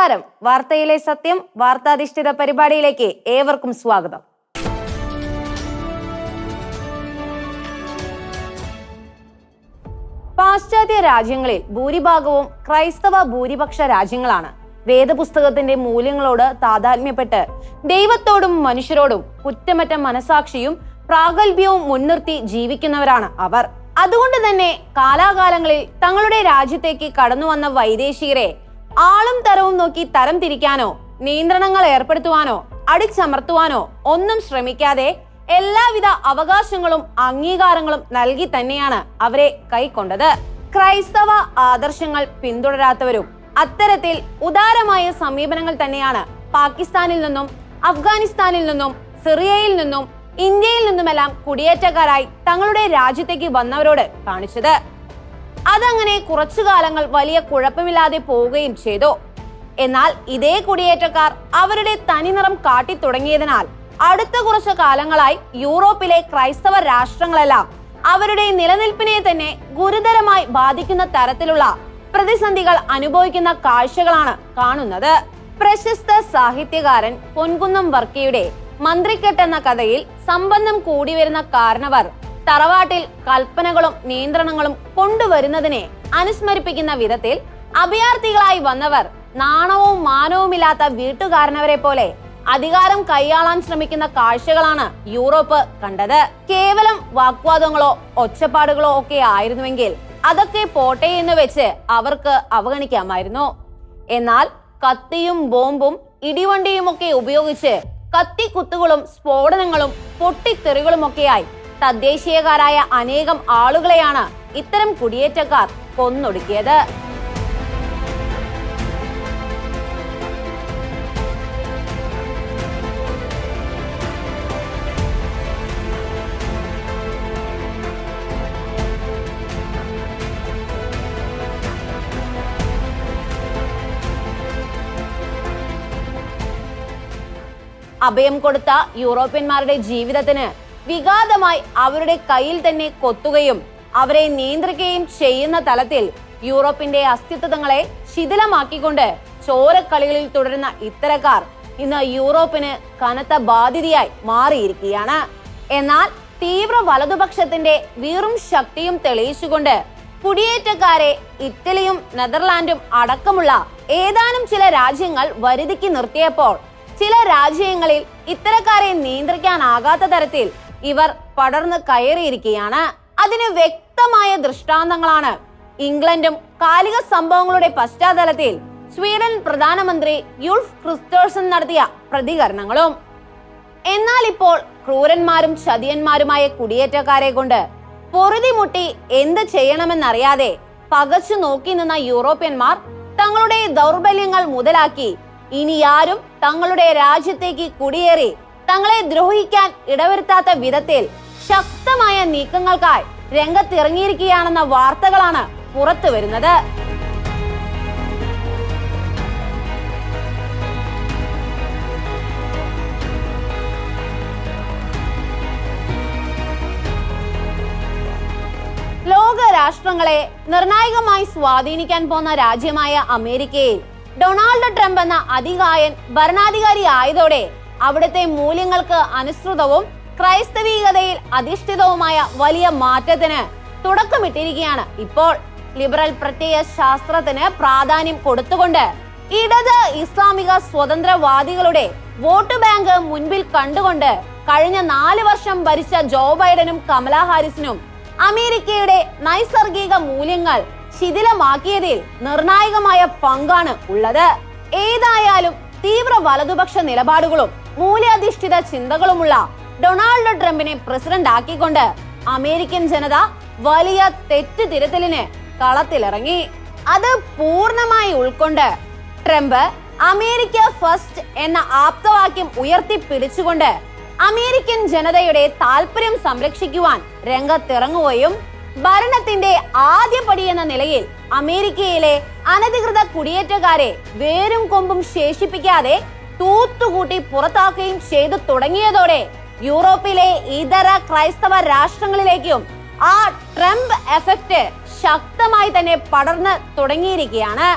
നമസ്കാരം. വാർത്തയിലെ സത്യം വാർത്താധിഷ്ഠിത പരിപാടിയിലേക്ക് ഏവർക്കും സ്വാഗതം. പാശ്ചാത്യ രാജ്യങ്ങളിൽ ഭൂരിഭാഗവും ക്രൈസ്തവ ഭൂരിപക്ഷ രാജ്യങ്ങളാണ്. വേദപുസ്തകത്തിന്റെ മൂല്യങ്ങളോട് താതാത്മ്യപ്പെട്ട് ദൈവത്തോടും മനുഷ്യരോടും കുറ്റമറ്റ മനസാക്ഷിയും പ്രാഗൽഭ്യവും മുൻനിർത്തി ജീവിക്കുന്നവരാണ് അവർ. അതുകൊണ്ട് തന്നെ കാലാകാലങ്ങളിൽ തങ്ങളുടെ രാജ്യത്തേക്ക് കടന്നു വന്ന വൈദേശികരെ ആളും തരവും നോക്കി തരം തിരിക്കാനോ നിയന്ത്രണങ്ങൾ ഏർപ്പെടുത്തുവാനോ അടിച്ചമർത്തുവാനോ ഒന്നും ശ്രമിക്കാതെ എല്ലാവിധ അവകാശങ്ങളും അംഗീകാരങ്ങളും നൽകി തന്നെയാണ് അവരെ കൈക്കൊണ്ടത്. ക്രൈസ്തവ ആദർശങ്ങൾ പിന്തുടരാത്തവരും അത്തരത്തിൽ ഉദാരമായ സമീപനങ്ങൾ തന്നെയാണ് പാകിസ്ഥാനിൽ നിന്നും അഫ്ഗാനിസ്ഥാനിൽ നിന്നും സിറിയയിൽ നിന്നും ഇന്ത്യയിൽ നിന്നുമെല്ലാം കുടിയേറ്റക്കാരായി തങ്ങളുടെ രാജ്യത്തേക്ക് വന്നവരോട് കാണിച്ചത്. അതങ്ങനെ കുറച്ചു കാലങ്ങൾ വലിയ കുഴപ്പമില്ലാതെ പോവുകയും ചെയ്തു. എന്നാൽ ഇതേ കുടിയേറ്റക്കാർ അവരുടെ തനിനിറം കാട്ടി തുടങ്ങിയതിനാൽ അടുത്ത കുറച്ചു കാലങ്ങളായി യൂറോപ്പിലെ ക്രൈസ്തവ രാഷ്ട്രങ്ങളെല്ലാം അവരുടെ നിലനിൽപ്പിനെ തന്നെ ഗുരുതരമായി ബാധിക്കുന്ന തരത്തിലുള്ള പ്രതിസന്ധികൾ അനുഭവിക്കുന്ന കാഴ്ചകളാണ് കാണുന്നത്. പ്രശസ്ത സാഹിത്യകാരൻ പൊൻകുന്നം വർക്കിയുടെ മന്ത്രിക്കെട്ട് എന്ന കഥയിൽ സമ്പന്നം കൂടി വരുന്ന കാരണവർ തറവാട്ടിൽ കൽപ്പനകളും നിയന്ത്രണങ്ങളും കൊണ്ടുവരുന്നതിനെ അനുസ്മരിപ്പിക്കുന്ന വിധത്തിൽ അഭയാർത്ഥികളായി വന്നവർ നാണവും മാനവുമില്ലാത്ത വീട്ടുകാരനവരെ പോലെ അധികാരം കൈയാളാൻ ശ്രമിക്കുന്ന കാഴ്ചകളാണ് യൂറോപ്പ് കണ്ടത്. കേവലം വാഗ്വാദങ്ങളോ ഒച്ചപ്പാടുകളോ ഒക്കെ ആയിരുന്നുവെങ്കിൽ അതൊക്കെ പോട്ടെ എന്ന് വെച്ച് അവർക്ക് അവഗണിക്കാമായിരുന്നു. എന്നാൽ കത്തിയും ബോംബും ഇടിവണ്ടിയും ഒക്കെ ഉപയോഗിച്ച് കത്തിക്കുത്തുകളും സ്ഫോടനങ്ങളും പൊട്ടിത്തെറികളുമൊക്കെയായി തദ്ദേശീയക്കാരായ അനേകം ആളുകളെയാണ് ഇത്തരം കുടിയേറ്റക്കാർ കൊന്നൊടുക്കിയത്. അഭയം കൊടുത്ത യൂറോപ്യന്മാരുടെ ജീവിതത്തിന് വിഘാതമായി അവരുടെ കയ്യിൽ തന്നെ കൊത്തുകയും അവരെ നിയന്ത്രിക്കുകയും ചെയ്യുന്ന തലത്തിൽ യൂറോപ്പിന്റെ അസ്തിത്വങ്ങളെ ശിഥിലമാക്കിക്കൊണ്ട് ചോരക്കളികളിൽ തുടരുന്ന ഇത്തരക്കാർ ഇന്ന് യൂറോപ്പിന് കനത്ത ബാധ്യതയായി മാറിയിരിക്കുകയാണ്. എന്നാൽ തീവ്ര വലതുപക്ഷത്തിന്റെ വീറും ശക്തിയും തെളിയിച്ചുകൊണ്ട് കുടിയേറ്റക്കാരെ ഇറ്റലിയും നെതർലാൻഡും അടക്കമുള്ള ഏതാനും ചില രാജ്യങ്ങൾ വരുതിക്ക് നിർത്തിയപ്പോൾ ചില രാജ്യങ്ങളിൽ ഇത്തരക്കാരെ നിയന്ത്രിക്കാനാകാത്ത തരത്തിൽ ഇവർ പടർന്ന് കയറിയിരിക്കുകയാണ്. അതിന് വ്യക്തമായ ദൃഷ്ടാന്തങ്ങളാണ് ഇംഗ്ലണ്ടും കാലിക സംഭവങ്ങളുടെ പശ്ചാത്തലത്തിൽ സ്വീഡൻ പ്രധാനമന്ത്രി യുൾഫ് ക്രിസ്റ്റേഴ്സൺ നടത്തിയ പ്രതികരണങ്ങളും. എന്നാൽ ഇപ്പോൾ ക്രൂരന്മാരും ചതിയന്മാരുമായ കുടിയേറ്റക്കാരെ കൊണ്ട് പൊറുതിമുട്ടി എന്ത് ചെയ്യണമെന്നറിയാതെ പകച്ചു നോക്കി നിന്ന യൂറോപ്യന്മാർ തങ്ങളുടെ ദൗർബല്യങ്ങൾ മുതലാക്കി ഇനി ആരും തങ്ങളുടെ രാജ്യത്തേക്ക് കുടിയേറി തങ്ങളെ ദ്രോഹിക്കാൻ ഇടവരുത്താത്ത വിധത്തിൽ ശക്തമായ നീക്കങ്ങൾക്കായി രംഗത്തിറങ്ങിയിരിക്കുകയാണെന്ന വാർത്തകളാണ് പുറത്തു വരുന്നത്. ലോക രാഷ്ട്രങ്ങളെ നിർണായകമായി സ്വാധീനിക്കാൻ പോന്ന രാജ്യമായ അമേരിക്കയിൽ ഡൊണാൾഡ് ട്രംപ് എന്ന അതികായൻ ഭരണാധികാരി ആയതോടെ അവിടുത്തെ മൂല്യങ്ങൾക്ക് അനുസൃതവും ക്രൈസ്തവീയതയിൽ അധിഷ്ഠിതവുമായ വലിയ മാറ്റത്തിന് തുടക്കമിട്ടിരിക്കുകയാണ്. ഇപ്പോൾ ലിബറൽ പ്രത്യയ ശാസ്ത്രത്തിന് പ്രാധാന്യം കൊടുത്തുകൊണ്ട് ഇടത് ഇസ്ലാമിക സ്വതന്ത്രവാദികളുടെ വോട്ട് ബാങ്ക് മുൻപിൽ കണ്ടുകൊണ്ട് കഴിഞ്ഞ 4 വർഷം ഭരിച്ച ജോ ബൈഡനും കമല ഹാരിസിനും അമേരിക്കയുടെ നൈസർഗിക മൂല്യങ്ങൾ ശിഥിലമാക്കിയതിൽ നിർണായകമായ പങ്കാണ് ഉള്ളത്. ഏതായാലും തീവ്ര വലതുപക്ഷ നിലപാടുകളും മൂല്യാധിഷ്ഠിത ചിന്തകളുമുള്ള ഡൊണാൾഡ് ട്രംപിനെ പ്രസിഡന്റ് ആക്കിക്കൊണ്ട് അമേരിക്കൻ ജനത വലിയ തെറ്റുതിരുത്തലിന് കളത്തിലിറങ്ങി. അത് പൂർണ്ണമായി ഉൾക്കൊണ്ട് ട്രംപ് അമേരിക്ക ഫസ്റ്റ് എന്ന ആപ്തവാക്യം ഉയർത്തിപ്പിടിച്ചുകൊണ്ട് അമേരിക്കൻ ജനതയുടെ താല്പര്യം സംരക്ഷിക്കുവാൻ രംഗത്തിറങ്ങുകയും ഭരണത്തിന്റെ ആദ്യപടി എന്ന നിലയിൽ അമേരിക്കയിലെ അനധികൃത കുടിയേറ്റക്കാരെ വേരും കൊമ്പും ശേഷിപ്പിക്കാതെ തൂത്തുകൂട്ടി പുറത്താക്കുകയും ചെയ്തു തുടങ്ങിയതോടെ യൂറോപ്പിലെ ഇതര ക്രൈസ്തവ രാഷ്ട്രങ്ങളിലേക്കും ആ ട്രംപ് എഫക്റ്റ് ശക്തമായി തന്നെ പടർന്ന് തുടങ്ങിയിരിക്കുകയാണ്.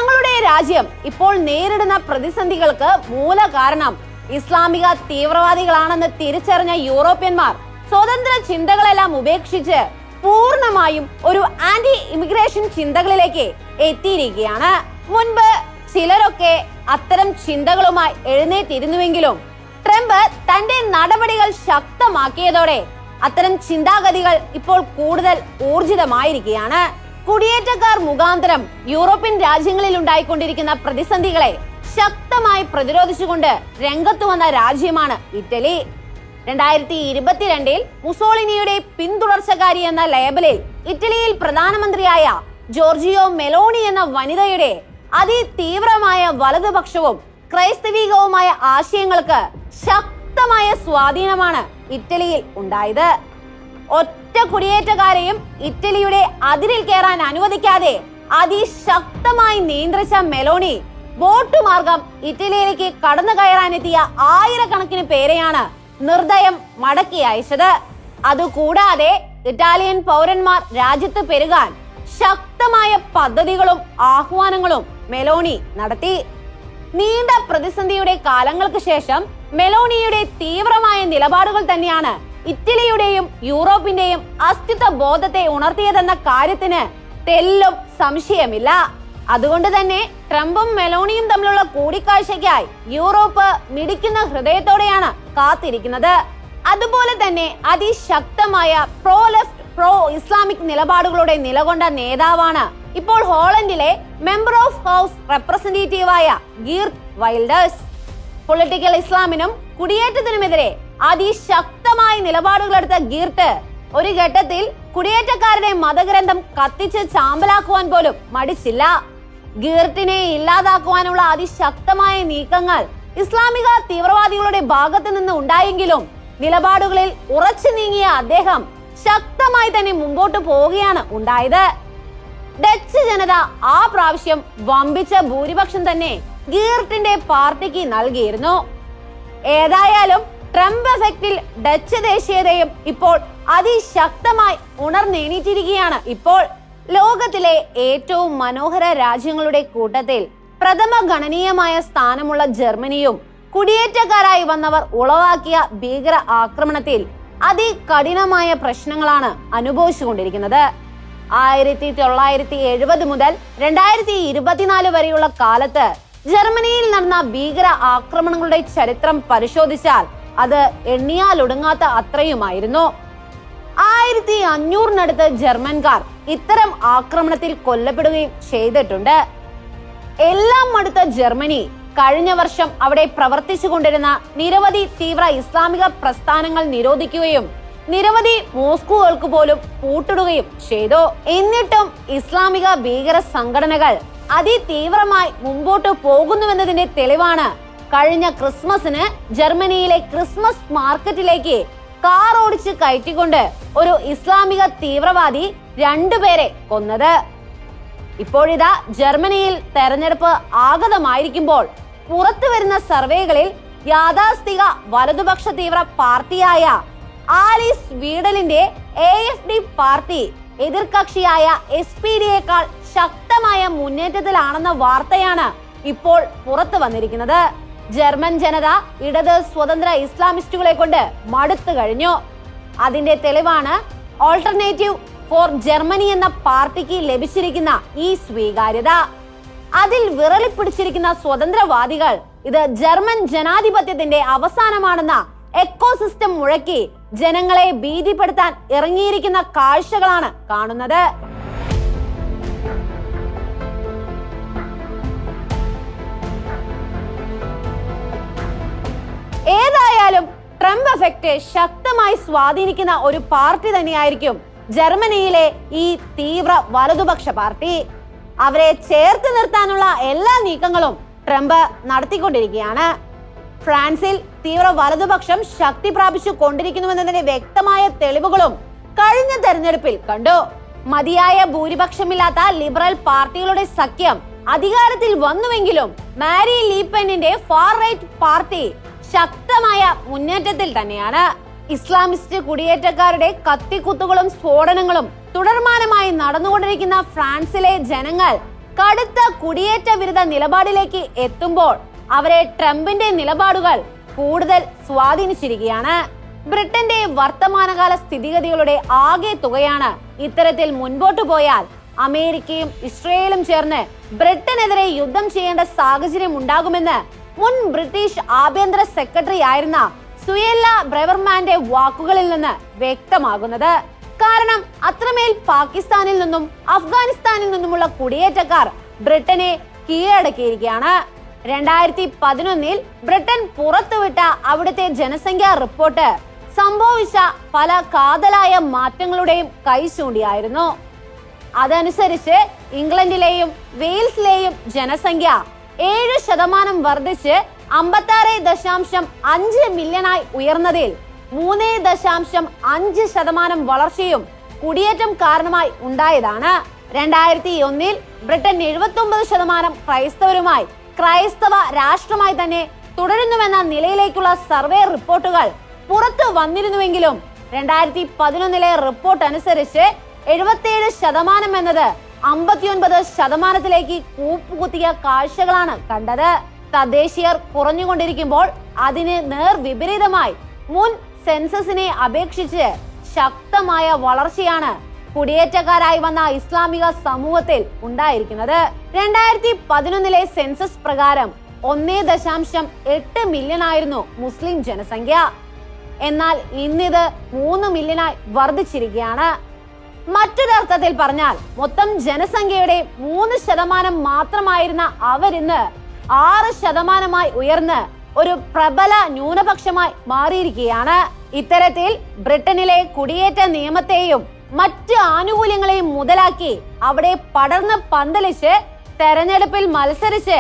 തങ്ങളുടെ രാജ്യം ഇപ്പോൾ നേരിടുന്ന പ്രതിസന്ധികൾക്ക് മൂല കാരണം ഇസ്ലാമിക തീവ്രവാദികളാണെന്ന് തിരിച്ചറിഞ്ഞ യൂറോപ്യന്മാർ സ്വതന്ത്ര ചിന്തകളെല്ലാം ഉപേക്ഷിച്ച് പൂർണ്ണമായും ഒരു ആന്റി ഇമിഗ്രേഷൻ ചിന്തകളിലേക്ക് എത്തിയിരിക്കുകയാണ്. മുൻപ് ചിലരൊക്കെ അത്തരം ചിന്തകളുമായി എഴുന്നേറ്റിരുന്നുവെങ്കിലും ട്രംപ് തന്റെ നടപടികൾ ശക്തമാക്കിയതോടെ അത്തരം ചിന്താഗതികൾ ഇപ്പോൾ കൂടുതൽ ഊർജിതമായിരിക്കുകയാണ്. കുടിയേറ്റക്കാർ മുഖാന്തരം യൂറോപ്യൻ രാജ്യങ്ങളിൽ ഉണ്ടായിക്കൊണ്ടിരിക്കുന്ന പ്രതിസന്ധികളെ ശക്തമായി പ്രതിരോധിച്ചുകൊണ്ട് രംഗത്തു വന്ന രാജ്യമാണ് ഇറ്റലി. 2022 മുസോളിനിയുടെ പിന്തുടർച്ചക്കാരി എന്ന ലേബലിൽ ഇറ്റലിയിൽ പ്രധാനമന്ത്രിയായ ജോർജിയോ മെലോണി എന്ന വനിതയുടെ അതിതീവ്രമായ വലതുപക്ഷവും ക്രൈസ്തവികവുമായ ആശയങ്ങൾക്ക് ശക്തമായ സ്വാധീനമാണ് ഇറ്റലിയിൽ ഉണ്ടായത്. ഒറ്റ കുടിയേറ്റക്കാരെയും ഇറ്റലിയുടെ അതിരിൽ കയറാൻ അനുവദിക്കാതെ അതിശക്തമായി നിയന്ത്രിച്ച മെലോണി ബോട്ട് മാർഗം ഇറ്റലിയിലേക്ക് കടന്നു കയറാനെത്തിയ ആയിരക്കണക്കിന് പേരെയാണ് നിർദ്ദയം മടക്കി അയച്ചത്. അതുകൂടാതെ ഇറ്റാലിയൻ പൗരന്മാർ രാജ്യത്ത് പെരുകാൻ ശക്തമായ പദ്ധതികളും ആഹ്വാനങ്ങളും മെലോണി നടത്തി. നീണ്ട പ്രതിസന്ധിയുടെ കാലങ്ങൾക്ക് ശേഷം മെലോണിയുടെ തീവ്രമായ നിലപാടുകൾ തന്നെയാണ് ഇറ്റലിയുടെയും യൂറോപ്പിന്റെയും അസ്തിത്വ ബോധത്തെ ഉണർത്തിയതെന്ന കാര്യത്തിന് തെല്ലും സംശയമില്ല. അതുകൊണ്ട് തന്നെ ട്രംപും മെലോണിയും തമ്മിലുള്ള കൂടിക്കാഴ്ചയ്ക്കായി യൂറോപ്പ് മിടിക്കുന്ന ഹൃദയത്തോടെയാണ് കാത്തിരിക്കുന്നത്. അതുപോലെ തന്നെ അതിശക്തമായ പ്രോ ലെഫ്റ്റ് പ്രോ ഇസ്ലാമിക് നിലപാടുകളുടെ നിലകൊണ്ട നേതാവാണ് ഇപ്പോൾ ഹോളണ്ടിലെ മെമ്പർ ഓഫ് ഹൗസ് റെപ്രസെന്റേറ്റീവായ ഗീർട്ട് വൈൽഡേഴ്സ്. പൊളിറ്റിക്കൽ ഇസ്ലാമിനും കുടിയേറ്റത്തിനുമെതിരെ അതിശക്തമായ നിലപാടുകളെടുത്ത ഗീർട്ട് ഒരു ഘട്ടത്തിൽ കുടിയേറ്റക്കാരുടെ മതഗ്രന്ഥം കത്തിച്ച് ചാമ്പലാക്കുവാൻ പോലും മടിച്ചില്ല. ഗീർട്ടിനെ ഇല്ലാതാക്കുവാനുള്ള അതിശക്തമായ നീക്കങ്ങൾ ഇസ്ലാമിക തീവ്രവാദികളുടെ ഭാഗത്തു നിന്ന് ഉണ്ടായെങ്കിലും നിലപാടുകളിൽ ഉറച്ചു നീങ്ങിയ അദ്ദേഹം ശക്തമായി തന്നെ മുമ്പോട്ട് പോവുകയാണ് ഉണ്ടായത്. ഡച്ച് ജനത ആ പ്രാവശ്യം വമ്പിച്ച ഭൂരിപക്ഷം തന്നെ ഗീർട്ടിന്റെ പാർട്ടിക്ക് നൽകിയിരുന്നു. ഏതായാലും ട്രംപ് എഫക്റ്റിൽ ഡച്ച് ദേശീയതയും ഇപ്പോൾ അതിശക്തമായി ഉണർന്നെണീറ്റിരിക്കുകയാണ്. ഇപ്പോൾ ലോകത്തിലെ ഏറ്റവും മനോഹര രാജ്യങ്ങളുടെ കൂട്ടത്തിൽ പ്രഥമ ഗണനീയമായ സ്ഥാനമുള്ള ജർമ്മനിയും കുടിയേറ്റക്കാരായി വന്നവർ ഉളവാക്കിയ ഭീകര ആക്രമണത്തിൽ അതികഠിനമായ പ്രശ്നങ്ങളാണ് അനുഭവിച്ചുകൊണ്ടിരിക്കുന്നത്. 1970 മുതൽ 2024 വരെയുള്ള കാലത്ത് ജർമ്മനിയിൽ നടന്ന ഭീകര ആക്രമണങ്ങളുടെ ചരിത്രം പരിശോധിച്ചാൽ അത് എണ്ണിയാലൊടുങ്ങാത്ത അത്രയുമായിരുന്നു. 1500-നടുത്ത് ജർമ്മൻകാർ ഇത്തരം ആക്രമണത്തിൽ കൊല്ലപ്പെടുകയും ചെയ്തിട്ടുണ്ട്. എല്ലാം അടുത്ത ജർമ്മനി കഴിഞ്ഞ വർഷം അവിടെ പ്രവർത്തിച്ചു കൊണ്ടിരുന്ന നിരവധി തീവ്ര ഇസ്ലാമിക പ്രസ്ഥാനങ്ങൾ നിരോധിക്കുകയും നിരവധി മോസ്കുകൾക്ക് പോലും പൂട്ടിടുകയും ചെയ്തു. എന്നിട്ടും ഇസ്ലാമിക ഭീകര സംഘടനകൾ അതിതീവ്രമായി മുമ്പോട്ട് പോകുന്നുവെന്നതിന്റെ തെളിവാണ് കഴിഞ്ഞ ക്രിസ്മസിന് ജർമ്മനിയിലെ ക്രിസ്മസ് മാർക്കറ്റിലേക്ക് കാർ ഓടിച്ച് കയറ്റിക്കൊണ്ട് ഒരു ഇസ്ലാമിക തീവ്രവാദി 2 പേരെ കൊന്നത്. ഇപ്പോഴിതാ ജർമ്മനിയിൽ തെരഞ്ഞെടുപ്പ് ആഗതമായിരിക്കുമ്പോൾ പുറത്തു വരുന്ന സർവേകളിൽ യാഥാസ്ഥിക വലതുപക്ഷ തീവ്ര പാർട്ടിയായ ആലിസ് വീഡലിന്റെ AFD പാർട്ടി എതിർകക്ഷിയായ SPD-യേക്കാൾ ശക്തമായ മുന്നേറ്റത്തിലാണെന്ന വാർത്തയാണ് ഇപ്പോൾ പുറത്തു വന്നിരിക്കുന്നത്. ജർമ്മൻ ജനത ഇടത് സ്വതന്ത്ര ഇസ്ലാമിസ്റ്റുകളെ കൊണ്ട് മടുത്തു കഴിഞ്ഞു. അതിന്റെ തെളിവാണ് ഓൾട്ടർനേറ്റീവ് ഫോർ ജർമ്മനി എന്ന പാർട്ടിക്ക് ലഭിച്ചിരിക്കുന്ന ഈ സ്വീകാര്യത. അതിൽ വിറളിപ്പിടിച്ചിരിക്കുന്ന സ്വതന്ത്രവാദികൾ ഇത് ജർമ്മൻ ജനാധിപത്യത്തിന്റെ അവസാനമാണെന്ന എക്കോസിസ്റ്റം മുഴക്കി ജനങ്ങളെ ഭീതിപ്പെടുത്താൻ ഇറങ്ങിയിരിക്കുന്ന കാഴ്ചകളാണ് കാണുന്നത്. ഏതായാലും ട്രംപ് എഫക്റ്റ് ശക്തമായി സ്വാധീനിക്കുന്ന ഒരു പാർട്ടി തന്നെയായിരിക്കും ജർമ്മനിയിലെ ഈ തീവ്ര വലതുപക്ഷ പാർട്ടി. അവരെ ചേർത്ത് നിർത്താനുള്ള എല്ലാ നീക്കങ്ങളും ട്രംപ് നടത്തിക്കൊണ്ടിരിക്കുകയാണ്. ഫ്രാൻസിൽ തീവ്ര വലതുപക്ഷം ശക്തി പ്രാപിച്ചു കൊണ്ടിരിക്കുന്നുവെന്നതിന്റെ വ്യക്തമായ തെളിവുകളും കഴിഞ്ഞ തെരഞ്ഞെടുപ്പിൽ കണ്ടു. മതിയായ ഭൂരിപക്ഷമില്ലാത്ത ലിബറൽ പാർട്ടികളുടെ സഖ്യം അധികാരത്തിൽ വന്നുവെങ്കിലും മാരി ലീപെന്നിന്റെ ഫാർ റൈറ്റ് പാർട്ടി ശക്തമായ മുന്നേറ്റത്തിൽ തന്നെയാണ്. ഇസ്ലാമിസ്റ്റ് കുടിയേറ്റക്കാരുടെ കത്തിക്കുത്തുകളും സ്ഫോടനങ്ങളും തുടർമാനമായി നടന്നുകൊണ്ടിരിക്കുന്ന ഫ്രാൻസിലെ ജനങ്ങൾ കടുത്ത കുടിയേറ്റ വിരുദ്ധ നിലപാടിലേക്ക് എത്തുമ്പോൾ അവരെ ട്രംപിന്റെ നിലപാടുകൾ കൂടുതൽ സ്വാധീനിച്ചിരിക്കുകയാണ്. ബ്രിട്ടന്റെ വർത്തമാനകാല സ്ഥിതിഗതികളുടെ ആകെ തുകയാണ് ഇത്തരത്തിൽ മുൻപോട്ടു പോയാൽ അമേരിക്കയും ഇസ്രയേലും ചേർന്ന് ബ്രിട്ടനെതിരെ യുദ്ധം ചെയ്യേണ്ട സാഹചര്യം ഉണ്ടാകുമെന്ന് മുൻ ബ്രിട്ടീഷ് ആഭ്യന്തര സെക്രട്ടറി ആയിരുന്ന സുയെല്ല ബ്രെവർമാന്റെ വാക്കുകളിൽ നിന്ന് വ്യക്തമാകുന്നത്. കാരണം അത്രമേൽ പാകിസ്ഥാനിൽ നിന്നും അഫ്ഗാനിസ്ഥാനിൽ നിന്നുമുള്ള കുടിയേറ്റക്കാർ ബ്രിട്ടനെ കീഴടക്കിയിരിക്കുകയാണ്. 2011 ബ്രിട്ടൻ പുറത്തുവിട്ട അവിടുത്തെ ജനസംഖ്യാ റിപ്പോർട്ട് സംഭവിച്ച പല കാതലായ മാറ്റങ്ങളുടെയും കൈ ചൂണ്ടിയായിരുന്നു. അതനുസരിച്ച് ഇംഗ്ലണ്ടിലെയും വെയിൽസിലെയും ജനസംഖ്യ 7% വർദ്ധിച്ച് 56.5 മില്യണായി ഉയർന്നതിൽ 3.5% വളർച്ചയും കുടിയേറ്റം കാരണമായി ഉണ്ടായതാണ്. 2001 ബ്രിട്ടൻ 79% ക്രൈസ്തവരുമായി ക്രൈസ്തവ രാഷ്ട്രമായി തന്നെ തുടരുന്നുവെന്ന നിലയിലേക്കുള്ള സർവേ റിപ്പോർട്ടുകൾ പുറത്തു വന്നിരുന്നുവെങ്കിലും 2011 റിപ്പോർട്ട് അനുസരിച്ച് 77% എന്നത് 59% കൂപ്പുകുത്തിയ കാഴ്ചകളാണ് കണ്ടത്. തദ്ദേശീയർ കുറഞ്ഞുകൊണ്ടിരിക്കുമ്പോൾ അതിന് നേർ വിപരീതമായി മുൻ സെൻസസിനെ അപേക്ഷിച്ച് ശക്തമായ വളർച്ചയാണ് കുടിയേറ്റക്കാരായി വന്ന ഇസ്ലാമിക സമൂഹത്തിൽ ഉണ്ടായിരിക്കുന്നത്. 2011 സെൻസസ് പ്രകാരം 1.8 മില്യൺ ആയിരുന്നു മുസ്ലിം ജനസംഖ്യ. എന്നാൽ ഇന്നിത് 3 മില്യണായി വർദ്ധിച്ചിരിക്കുകയാണ്. മറ്റൊരർത്ഥത്തിൽ പറഞ്ഞാൽ മൊത്തം ജനസംഖ്യയുടെ 3% മാത്രമായിരുന്ന അവരിന്ന് 6% ഉയർന്ന് ഒരു പ്രബല ന്യൂനപക്ഷമായി മാറിയിരിക്കുകയാണ്. ഇത്തരത്തിൽ ബ്രിട്ടനിലെ കുടിയേറ്റ നിയമത്തെയും മറ്റ് ആനുകൂല്യങ്ങളെയും മുതലാക്കി അവിടെ പടർന്ന് പന്തലിച്ച് തെരഞ്ഞെടുപ്പിൽ മത്സരിച്ച്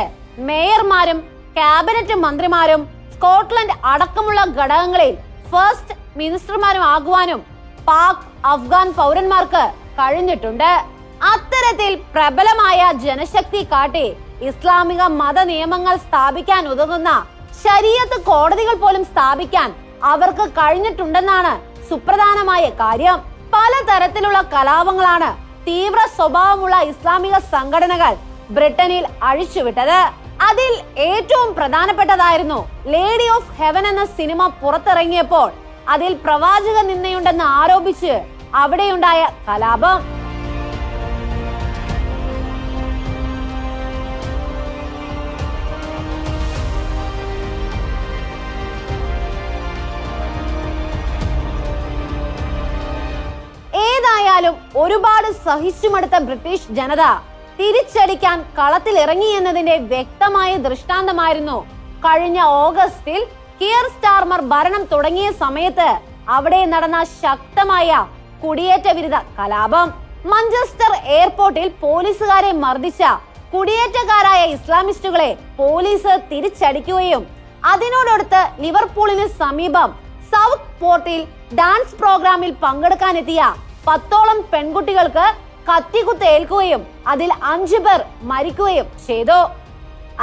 മേയർമാരും ക്യാബിനറ്റ് മന്ത്രിമാരും സ്കോട്ട്ലൻഡ് അടക്കമുള്ള ഘടകങ്ങളിൽ ഫസ്റ്റ് മിനിസ്റ്റർമാരും ആകുവാനും പാക് അഫ്ഗാൻ പൗരന്മാർക്ക് കഴിഞ്ഞിട്ടുണ്ട്. അത്തരത്തിൽ പ്രബലമായ ജനശക്തി കാട്ടി ഇസ്ലാമിക മത നിയമങ്ങൾ സ്ഥാപിക്കാൻ ഉതകുന്ന ശരീഅത്ത് കോടതികൾ പോലും സ്ഥാപിക്കാൻ അവർക്ക് കഴിഞ്ഞിട്ടുണ്ടെന്നാണ് സുപ്രധാനമായ കാര്യം. പലതരത്തിലുള്ള കലാപങ്ങളാണ് തീവ്ര സ്വഭാവമുള്ള ഇസ്ലാമിക സംഘടനകൾ ബ്രിട്ടനിൽ അഴിച്ചുവിട്ടത്. അതിൽ ഏറ്റവും പ്രധാനപ്പെട്ടതായിരുന്നു ലേഡി ഓഫ് ഹെവൻ എന്ന സിനിമ പുറത്തിറങ്ങിയപ്പോൾ അതിൽ പ്രവാചക നിന്ദയുണ്ടെന്ന് ആരോപിച്ച് അവിടെയുണ്ടായ കലാപം. ഏതായാലും ഒരുപാട് സഹിച്ചുമടുത്ത ബ്രിട്ടീഷ് ജനത തിരിച്ചടിക്കാൻ കളത്തിലിറങ്ങി എന്നതിന്റെ വ്യക്തമായ ദൃഷ്ടാന്തമായിരുന്നു കഴിഞ്ഞ ഓഗസ്റ്റിൽ കിയർ സ്റ്റാർമർ ഭരണം തുടങ്ങിയ സമയത്ത് അവിടെ നടന്ന ശക്തമായ കുടിയേറ്റ വിരുദ്ധ കലാപം. മഞ്ചസ്റ്റർ എയർപോർട്ടിൽ പോലീസുകാരെ മർദ്ദിച്ച കുടിയേറ്റക്കാരായ ഇസ്ലാമിസ്റ്റുകളെ പോലീസ് തിരിച്ചടിക്കുകയും അതിനോടടുത്ത് ലിവർപൂളിന് സമീപം സൗത്ത് പോർട്ടിൽ ഡാൻസ് പ്രോഗ്രാമിൽ പങ്കെടുക്കാനെത്തിയ 10ഓളം പെൺകുട്ടികൾക്ക് കത്തിക്കുത്ത് ഏൽക്കുകയും അതിൽ 5 പേർ മരിക്കുകയും ചെയ്തു.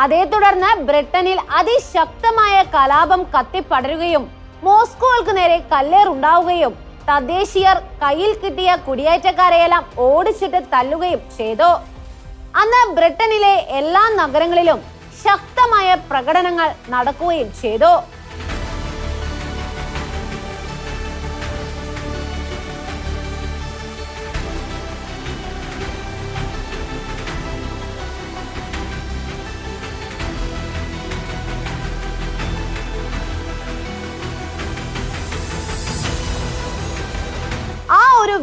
അതേ തുടർന്ന് ബ്രിട്ടനിൽ അതിശക്തമായ കലാപം കത്തിപ്പടരുകയും മോസ്കോകൾക്ക് നേരെ കല്ലേറുണ്ടാവുകയും തദ്ദേശീയർ കയ്യിൽ കിട്ടിയ കുടിയേറ്റക്കാരെയെല്ലാം ഓടിച്ചിട്ട് തല്ലുകയും ചെയ്തു. അന്ന് ബ്രിട്ടനിലെ എല്ലാ നഗരങ്ങളിലും ശക്തമായ പ്രകടനങ്ങൾ നടക്കുകയും ചെയ്തു.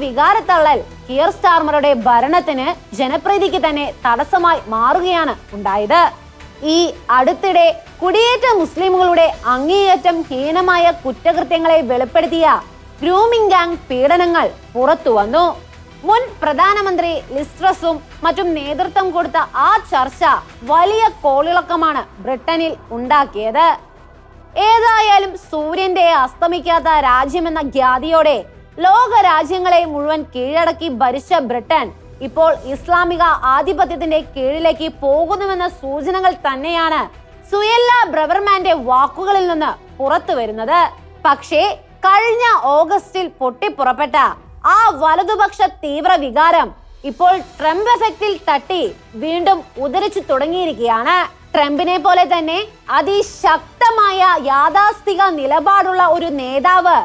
വികാരത്തള്ളൽ കിയർ സ്റ്റാർമറുടെ ഭരണത്തിന് ജനപ്രീതിക്ക് തന്നെ തടസ്സമായി മാറുകയാണ് ഉണ്ടായത്. ഈ അടുത്തിടെ കുടിയേറ്റ മുസ്ലിമുകളുടെ അങ്ങേയറ്റം ഹീനമായ കുറ്റകൃത്യങ്ങളെ വെളിപ്പെടുത്തിയ ഗ്രൂമിംഗ് ഗാങ് പീഡനങ്ങൾ പുറത്തു വന്നു. മുൻ പ്രധാനമന്ത്രി ലിസ് ട്രസും മറ്റും നേതൃത്വം കൊടുത്ത ആ ചർച്ച വലിയ കോളിളക്കമാണ് ബ്രിട്ടനിൽ ഉണ്ടാക്കിയത്. ഏതായാലും സൂര്യന്റെ അസ്തമിക്കാത്ത രാജ്യമെന്ന ഖ്യാതിയോടെ ലോക രാജ്യങ്ങളെ മുഴുവൻ കീഴടക്കി ഭരിച്ച ബ്രിട്ടൻ ഇപ്പോൾ ഇസ്ലാമിക ആധിപത്യത്തിന്റെ കീഴിലേക്ക് പോകുന്നുവെന്ന സൂചനകൾ തന്നെയാണ് സുയെല്ല ബ്രെവർമാന്റെ വാക്കുകളിൽ നിന്ന് പുറത്തു വരുന്നത്. പക്ഷേ കഴിഞ്ഞ ഓഗസ്റ്റിൽ പൊട്ടിപ്പുറപ്പെട്ട ആ വലതുപക്ഷ തീവ്ര വികാരം ഇപ്പോൾ ട്രംപ് എഫക്റ്റിൽ തട്ടി വീണ്ടും ഉദരിച്ചു തുടങ്ങിയിരിക്കുകയാണ്. ട്രംപിനെ പോലെ തന്നെ അതിശക്തമായ യാഥാസ്ഥിക നിലപാടുള്ള ഒരു നേതാവ്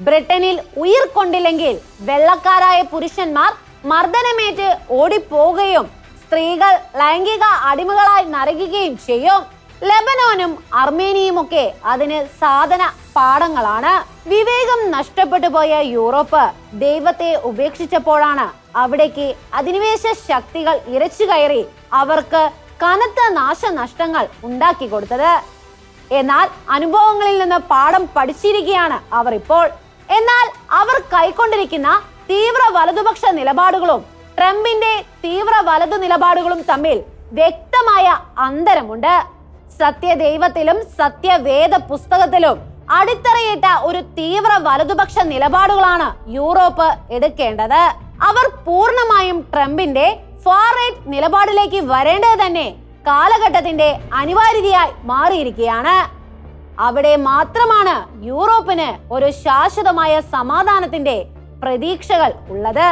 ബ്രിട്ടനിൽ ഉയിർക്കൊണ്ടില്ലെങ്കിൽ വെള്ളക്കാരായ പുരുഷന്മാർ മർദ്ദനമേറ്റ് ഓടിപ്പോകുകയും സ്ത്രീകൾ ലൈംഗിക അടിമകളായി നരകുകയും ചെയ്യും. ലെബനോനും അർമേനിയും ഒക്കെ അതിന് സാധന പാഠങ്ങളാണ്. വിവേകം നഷ്ടപ്പെട്ടു പോയ യൂറോപ്പ് ദൈവത്തെ ഉപേക്ഷിച്ചപ്പോഴാണ് അവിടേക്ക് അധിനിവേശ ശക്തികൾ ഇരച്ചു കയറി അവർക്ക് കനത്ത നാശനഷ്ടങ്ങൾ ഉണ്ടാക്കി കൊടുത്തത്. എന്നാൽ അനുഭവങ്ങളിൽ നിന്ന് പാഠം പഠിച്ചിരിക്കുകയാണ് അവർ ഇപ്പോൾ. എന്നാൽ അവർ കൈക്കൊണ്ടിരിക്കുന്ന തീവ്ര വലതുപക്ഷ നിലപാടുകളും ട്രംപിന്റെ തീവ്ര വലതു നിലപാടുകളും തമ്മിൽ വ്യക്തമായ അന്തരമുണ്ട്. സത്യദൈവത്തിലും സത്യവേദ പുസ്തകത്തിലും അടിത്തറയിട്ട ഒരു തീവ്ര വലതുപക്ഷ നിലപാടുകളാണ് യൂറോപ്പ് എടുക്കേണ്ടത്. അവർ പൂർണ്ണമായും ട്രംപിന്റെ ഫാർ റൈറ്റ് നിലപാടിലേക്ക് വരേണ്ടത് തന്നെ കാലഘട്ടത്തിന്റെ അനിവാര്യതയായി മാറിയിരിക്കുകയാണ്. അവിടെ മാത്രമാണ് യൂറോപ്പിന് ഒരു ശാശ്വതമായ സമാധാനത്തിന്റെ പ്രതീക്ഷകൾ ഉള്ളത്.